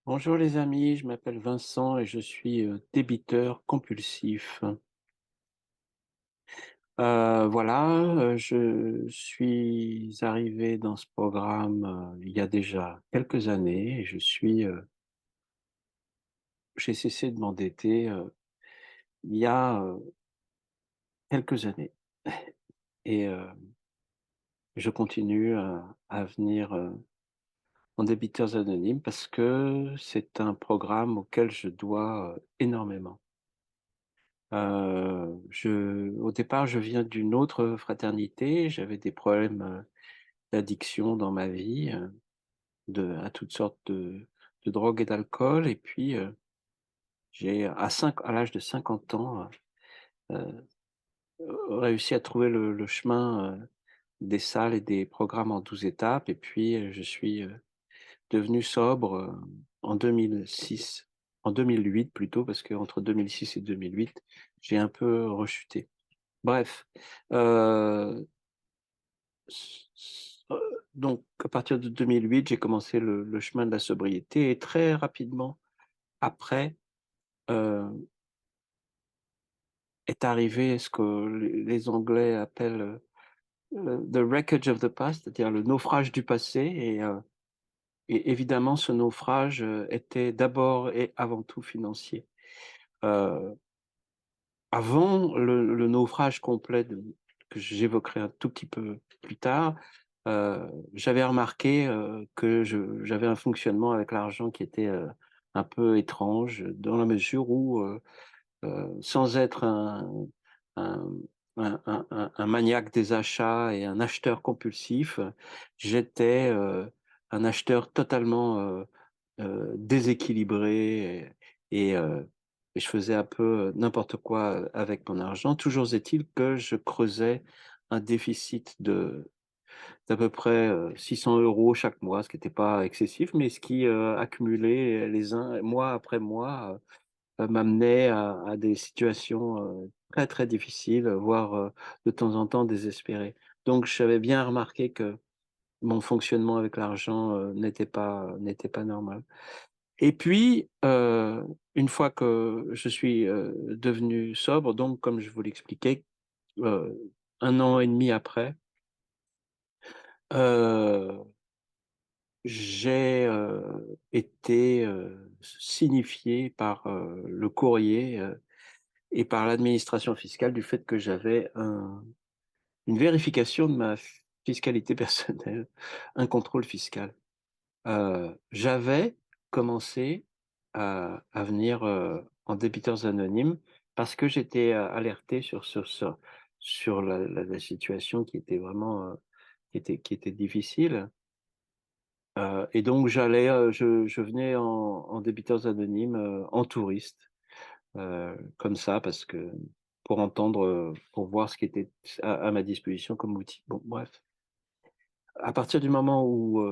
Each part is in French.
Bonjour les amis, je m'appelle Vincent et je suis débiteur compulsif. Je suis arrivé dans ce programme il y a déjà quelques années et j'ai cessé de m'endetter il y a quelques années et je continue à venir en débiteurs anonymes parce que c'est un programme auquel je dois énormément. Au départ, je viens d'une autre fraternité. J'avais des problèmes, d'addiction dans ma vie, à toutes sortes de drogues et d'alcool et puis, j'ai à l'âge de 50 ans, heu réussi à trouver le chemin, des salles et des programmes en 12 étapes et puis, je suis, devenu sobre, en 2006, en 2008 plutôt parce qu'entre 2006 et 2008, j'ai un peu rechuté. Bref, heu, s s donc à partir de 2008, j'ai commencé le chemin de la sobriété et très rapidement après, heu, est arrivé ce que les Anglais appellent, the wreckage of the past, c'est-à-dire le naufrage du passé et évidemment ce naufrage, était d'abord et avant tout financier. Heu Avant le naufrage complet que j'évoquerai un tout petit peu plus tard, j'avais remarqué, que j'avais un fonctionnement avec l'argent qui était, un peu étrange dans la mesure où, sans être un un maniaque des achats et un acheteur compulsif, j'étais, un acheteur totalement, déséquilibré et je faisais un peu n'importe quoi, avec mon argent. Toujours est-il que je creusais un déficit d'à peu près, 600 € chaque mois, ce qui était pas excessif, mais ce qui, accumulé les uns mois après mois, m'amenait à des situations, très, très difficiles, voire, de temps en temps désespérées. Donc j'avais bien remarqué que mon fonctionnement avec l'argent, n'était pas normal. Et puis, une fois que je suis, devenu sobre, donc comme je vous l'expliquais, heu, 1 an et demi après, heu, j'ai, été, signifié par, le courrier, et par l'administration fiscale du fait que j'avais une vérification de ma fiscalité personnelle, un contrôle fiscal. J'avais commencé à venir, en débiteurs anonymes parce que j'étais, alerté sur la situation qui était vraiment, qui était difficile, et donc je venais en débiteurs anonymes, en touriste, comme ça parce que pour voir ce qui était à ma disposition comme outil. Bon bref. À partir du moment où,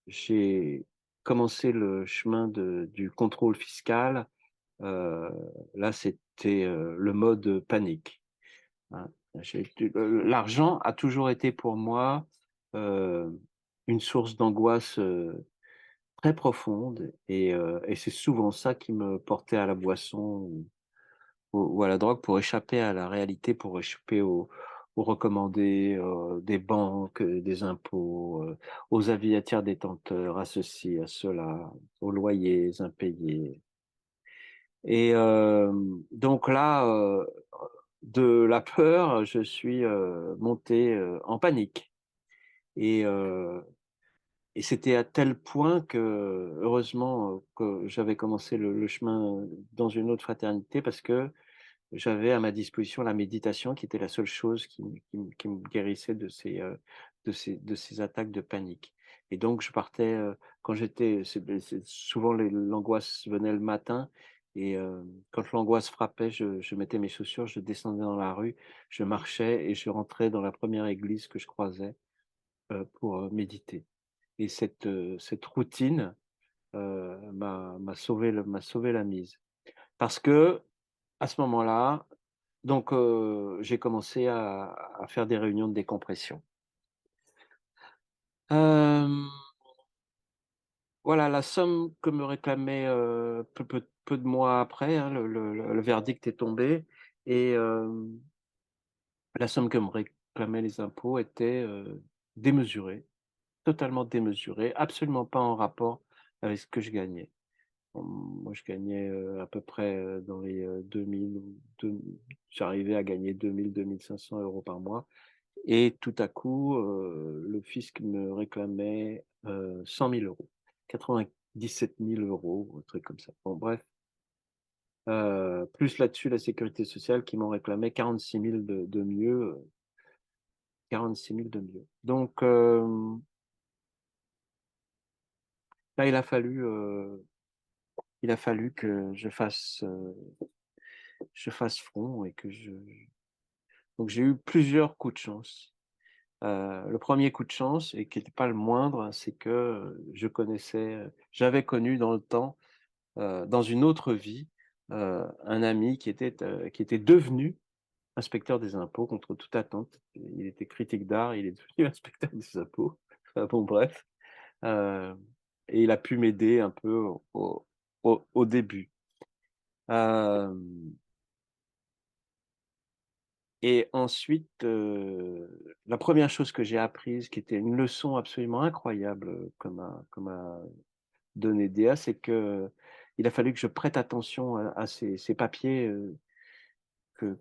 j'ai commencé le chemin du contrôle fiscal, heu, là c'était, le mode panique, hein. L'argent a toujours été pour moi, une source d'angoisse, très profonde et c'est souvent ça qui me portait à la boisson ou à la drogue pour échapper à la réalité, pour échapper aux recommandés, des banques, des impôts, aux aviataires détenteurs, à ceci, à cela, aux loyers impayés et donc là, de la peur, je suis, monté, en panique et heu et c'était à tel point que, heureusement, que j'avais commencé le chemin dans une autre fraternité parce que j'avais à ma disposition la méditation qui était la seule chose qui me guérissait de ces attaques de panique et donc je partais, quand j'étais c'est souvent l'angoisse venait le matin et quand l'angoisse frappait, je mettais mes chaussures, je descendais dans la rue, je marchais et je rentrais dans la première église que je croisais, pour, méditer et cette routine, m'a sauvé la mise. Parce que à ce moment-là, donc j'ai commencé à faire des réunions de décompression. Hem, voilà la somme que me réclamait, peu de mois après, hein, le verdict est tombé et la somme que me réclamaient les impôts était, démesurée, totalement démesurée, absolument pas en rapport avec ce que je gagnais. Moi je gagnais, à peu près, dans les, 2000 ou deux j'arrivais à gagner 2 000-2 500 € par mois et tout à coup, le fisc me réclamait, 100 000 €, 97 000 €, un truc comme ça. Bon bref, plus là-dessus la sécurité sociale qui m'en réclamait 46 000 de mieux, 46 000 de mieux. Donc là il a fallu que je fasse front et que je donc j'ai eu plusieurs coups de chance. Le premier coup de chance et qui était pas le moindre, c'est que, j'avais connu dans le temps, dans une autre vie, un ami qui était devenu inspecteur des impôts contre toute attente. Il était critique d'art, il est devenu inspecteur des impôts. Enfin bon bref, heu et il a pu m'aider un peu au début. Hem Et ensuite, la première chose que j'ai apprise, qui était une leçon absolument incroyable, que m'a donné Déa, c'est qu'il a fallu que je prête attention à ces papiers, que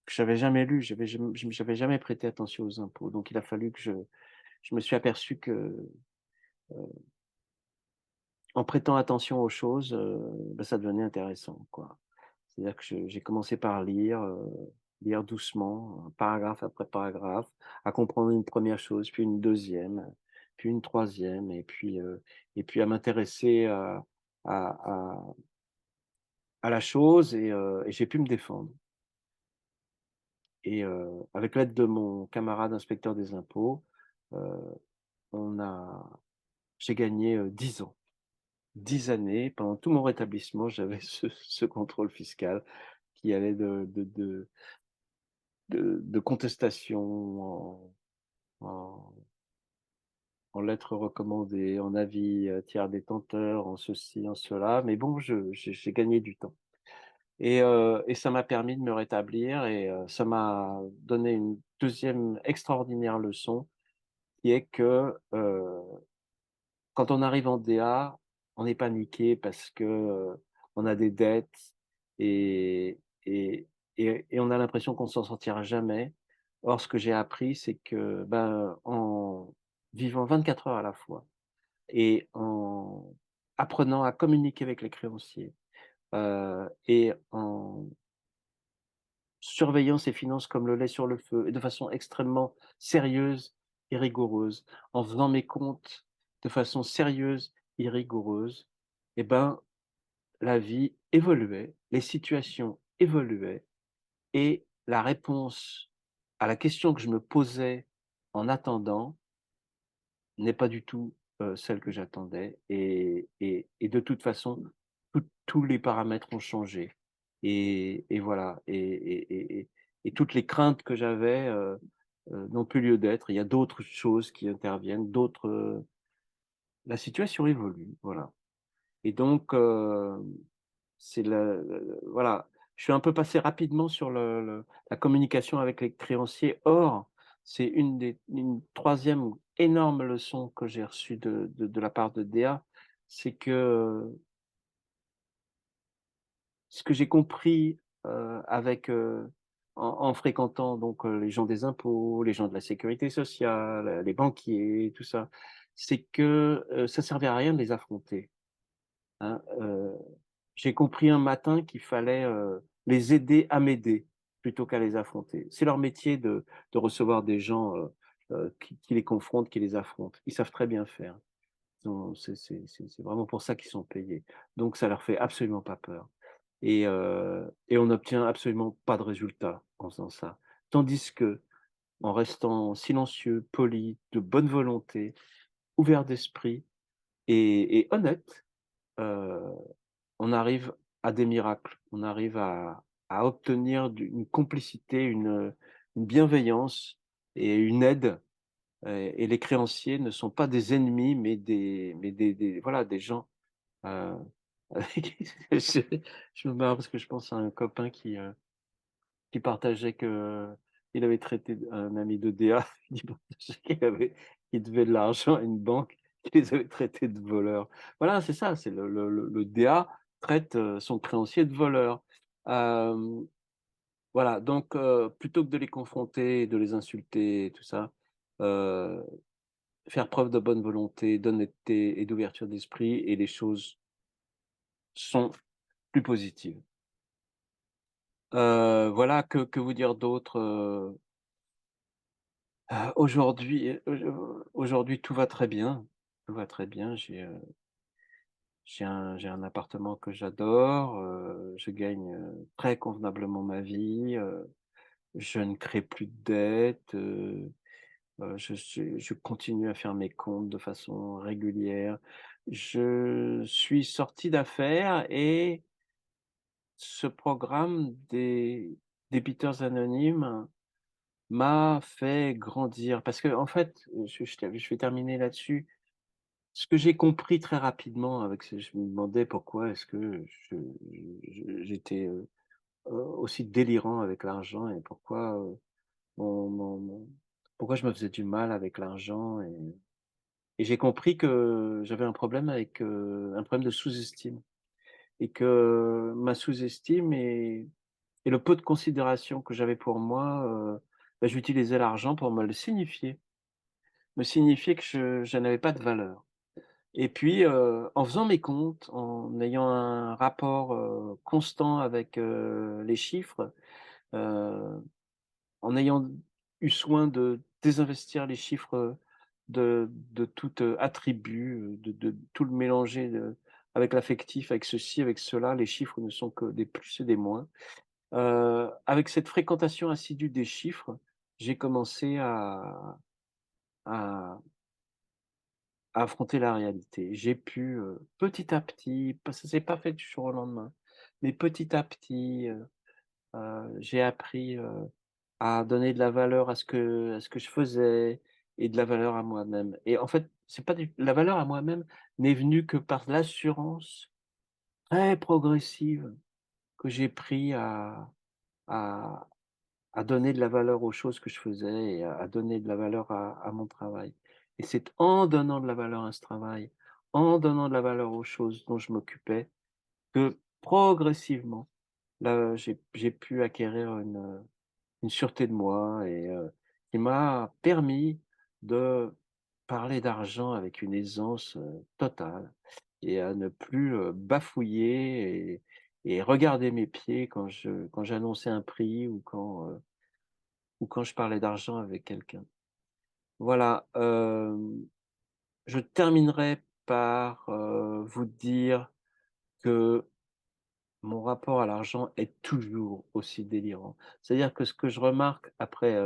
j'avais jamais lus. J'avais jamais prêté attention aux impôts. Donc il a fallu que je me suis aperçu que, en prêtant attention aux choses, bah, ça devenait intéressant, quoi. C'est-à-dire que j'ai commencé par lire doucement, paragraphe après paragraphe, à comprendre une première chose, puis une deuxième, puis une troisième, et puis à m'intéresser à à la chose et j'ai pu me défendre et avec l'aide de mon camarade inspecteur des impôts, heu, on a j'ai gagné, 10 ans. 10 années, pendant tout mon rétablissement, j'avais ce contrôle fiscal qui allait de contestation en en lettres recommandées, en avis, tiers détenteur, en ceci, en cela, mais bon, j'ai gagné du temps et ça m'a permis de me rétablir et ça m'a donné une deuxième extraordinaire leçon qui est que, quand on arrive en DA, on est paniqué parce que, on a des dettes et et et on a l'impression qu'on s'en sortira jamais. Or, ce que j'ai appris, c'est que, ben, en vivant 24 heures à la fois et en apprenant à communiquer avec les créanciers, et en surveillant ses finances comme le lait sur le feu et de façon extrêmement sérieuse et rigoureuse, en faisant mes comptes de façon sérieuse et rigoureuse, et ben, la vie évoluait, les situations évoluaient et la réponse à la question que je me posais en attendant n'est pas du tout, celle que j'attendais et de toute façon, tous les paramètres ont changé et voilà et toutes les craintes que j'avais, n'ont plus lieu d'être. Il y a d'autres choses qui interviennent, la situation évolue, voilà et donc c'est voilà, je suis un peu passé rapidement sur la communication avec les créanciers. Or, c'est une troisième énorme leçon que j'ai reçue de la part de DA, c'est que, ce que j'ai compris, avec, en fréquentant donc, les gens des impôts, les gens de la sécurité sociale, les banquiers, tout ça, c'est que, ça servait à rien de les affronter, hein, j'ai compris un matin qu'il fallait, les aider à m'aider, plutôt qu'à les affronter. C'est leur métier de recevoir des gens, qui les confrontent, qui les affrontent. Ils savent très bien faire. C'est vraiment pour ça qu'ils sont payés. Donc ça leur fait absolument pas peur et on n'obtient absolument pas de résultat en faisant ça. Tandis qu'en restant silencieux, poli, de bonne volonté, ouvert d'esprit et honnête, heu on arrive à des miracles. On arrive à obtenir une complicité, une bienveillance et une aide, et les créanciers ne sont pas des ennemis, mais des voilà, des gens, heu, avec qui je me marre parce que je pense à un copain qui partageait qu'il avait traité un ami de DA, il partageait qu'il devait de l'argent à une banque qui les avait traités de voleurs. Voilà, c'est ça, c'est le DA traite, son créancier de voleur. Hem, voilà, donc plutôt que de les confronter, de les insulter et tout ça, heu, faire preuve de bonne volonté, d'honnêteté et d'ouverture d'esprit et les choses sont plus positives. Voilà, que vous dire d'autre? Aujourd'hui, tout va très bien. Tout va très bien. J'ai un appartement que j'adore, je gagne, très convenablement ma vie, je ne crée plus de dettes, je continue à faire mes comptes de façon régulière. Je suis sorti d'affaires et ce programme des débiteurs anonymes m'a fait grandir parce qu'en fait, je vais terminer là-dessus. Ce que j'ai compris très rapidement avec ce je me demandais pourquoi est-ce que j'étais, aussi délirant avec l'argent et mon pourquoi je me faisais du mal avec l'argent et j'ai compris que j'avais un problème de sous-estime et que ma sous-estime et le peu de considération que j'avais pour moi, bah, j'utilisais l'argent pour me signifier que je n'avais pas de valeur. Et puis, en faisant mes comptes, en ayant un rapport, constant avec, les chiffres, heu, en ayant eu soin de désinvestir les chiffres, de tout, attribut, de tout le mélanger, avec l'affectif, avec ceci, avec cela, les chiffres ne sont que des plus et des moins. Avec cette fréquentation assidue des chiffres, j'ai commencé à affronter la réalité. J'ai pu, petit à petit, ça s'est pas fait du jour au lendemain, mais petit à petit, j'ai appris, à donner de la valeur à ce que je faisais et de la valeur à moi-même et en fait, c'est pas du la valeur à moi-même n'est venue que par l'assurance très progressive que j'ai pris à à donner de la valeur aux choses que je faisais et à donner de la valeur à mon travail et c'est en donnant de la valeur à ce travail, en donnant de la valeur aux choses dont je m'occupais que progressivement, là, j'ai pu acquérir une sûreté de moi et qui m'a permis de parler d'argent avec une aisance, totale et à ne plus, bafouiller et regarder mes pieds quand j'annonçais un prix ou quand je parlais d'argent avec quelqu'un. Voilà, je terminerai par, vous dire que mon rapport à l'argent est toujours aussi délirant. C'est-à-dire que ce que je remarque après,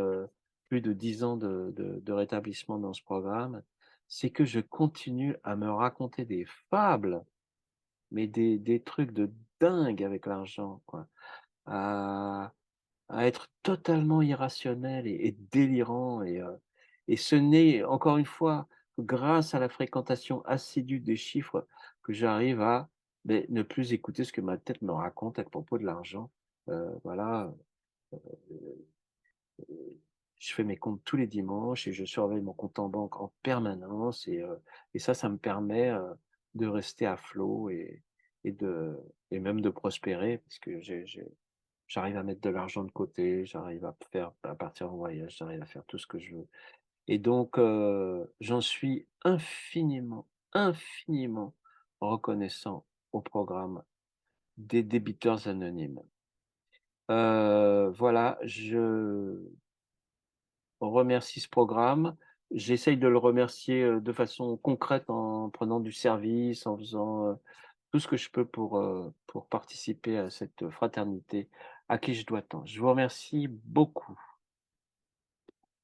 plus de 10 ans de rétablissement dans ce programme, c'est que je continue à me raconter des fables, mais des trucs de dingue avec l'argent, quoi. À à être totalement irrationnel et délirant et ce n'est, encore une fois, grâce à la fréquentation assidue des chiffres que j'arrive à, beh, ne plus écouter ce que ma tête me raconte à propos de l'argent. Voilà, je fais mes comptes tous les dimanches et je surveille mon compte en banque en permanence et ça me permet, de rester à flot et de et même de prospérer parce que j'arrive à mettre de l'argent de côté, j'arrive à partir en voyage, j'arrive à faire tout ce que je veux et donc j'en suis infiniment, infiniment reconnaissant au programme des débiteurs anonymes. Voilà, je remercie ce programme. J'essaye de le remercier, de façon concrète en prenant du service, en faisant, tout ce que je peux pour participer à cette fraternité à qui je dois tant. Je vous remercie beaucoup.